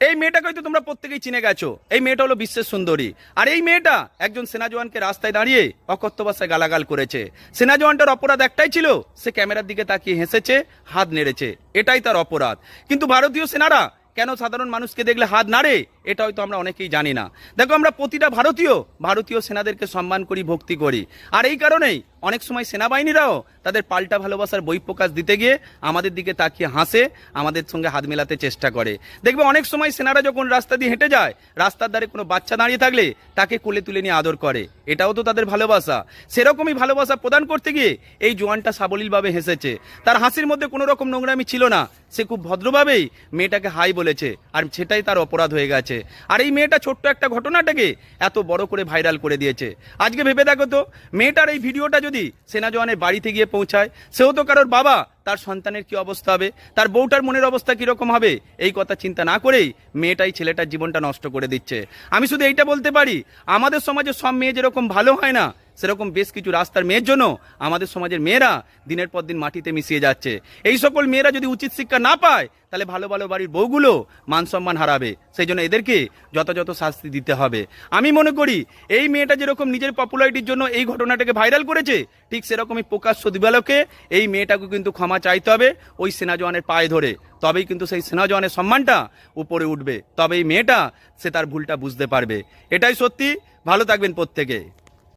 এই মেয়েটাকে হয়তো তোমরা প্রত্যেকেই চিনে গেছো। এই মেয়েটা হলো বিশ্বের সুন্দরী। আর এই মেয়েটা একজন সেনা জওয়ানকে রাস্তায় দাঁড়িয়ে অকথ্য ভাষায় গালাগাল করেছে। সেনা জওয়ানটার অপরাধ একটাই ছিল, সে ক্যামেরার দিকে তাকিয়ে হেসেছে, হাত নেড়েছে, এটাই তার অপরাধ। কিন্তু ভারতীয় সেনারা কেন সাধারণ মানুষকে দেখলে হাত নাড়ে, এটা হয়তো আমরা অনেকেই জানি না। দেখো, আমরা প্রতিটা ভারতীয় সেনাদেরকে সম্মান করি, ভক্তি করি। আর এই কারণেই অনেক সময় সেনাবাহিনীরাও তাদের পাল্টা ভালোবাসার বহিঃপ্রকাশ দিতে গিয়ে আমাদের দিকে তাকিয়ে হাসে, আমাদের সঙ্গে হাত মেলাতে চেষ্টা করে। দেখবে অনেক সময় সেনারা যখন রাস্তা দিয়ে হেঁটে যায়, রাস্তার ধারে কোনো বাচ্চা দাঁড়িয়ে থাকলে তাকে কোলে তুলে নিয়ে আদর করে, এটাও তো তাদের ভালোবাসা। সেরকমই ভালোবাসা প্রদান করতে গিয়ে এই জওয়ানটা সাবলীলভাবে হেসেছে। তার হাসির মধ্যে কোনো রকম নোংরামি ছিল না। সে খুব ভদ্রভাবেই মেয়েটাকে হাই বলেছে, আর সেটাই তার অপরাধ হয়ে গেছে। আর এই মেয়েটা ছোট্ট একটা ঘটনাটাকে এত বড় করে ভাইরাল করে দিয়েছে। আজকে ভেবে দেখো তো, মেয়েটার এই ভিডিওটা যদি সেনা জওয়ানের বাড়িতে গিয়ে পৌঁছায়, সেও তো কারোর বাবা, তার সন্তানের কি অবস্থা হবে, তার বউটার মনের অবস্থা কিরকম হবে, এই কথা চিন্তা না করেই মেয়েটাই ছেলেটার জীবনটা নষ্ট করে দিচ্ছে। আমি শুধু এইটা বলতে পারি, আমাদের সমাজে সব মেয়ে যেরকম ভালো হয় না, সেরকম বেশ কিছু রাস্তার মেয়ের জন্য আমাদের সমাজের মেয়েরা দিনের পর দিন মাটিতে মিশিয়ে যাচ্ছে। এই সকল মেয়েরা যদি উচিত শিক্ষা না পায়, তাহলে ভালো ভালো বাড়ির বউগুলো মান সম্মান হারাবে। সেই জন্য এদেরকে যথাযথ শাস্তি দিতে হবে। আমি মনে করি এই মেয়েটা যেরকম নিজের পপুলারিটির জন্য এই ঘটনাটাকে ভাইরাল করেছে, ঠিক সেরকমই প্রকাশ্য দিবালোকে এই মেয়েটাকে কিন্তু ক্ষমা চাইতে হবে ওই সেনা জওয়ানের পায়ে ধরে। তবেই কিন্তু সেই সেনা জওয়ানের সম্মানটা উপরে উঠবে, তবেই মেয়েটা সে তার ভুলটা বুঝতে পারবে। এটাই সত্যি। ভালো থাকবেন প্রত্যেকে।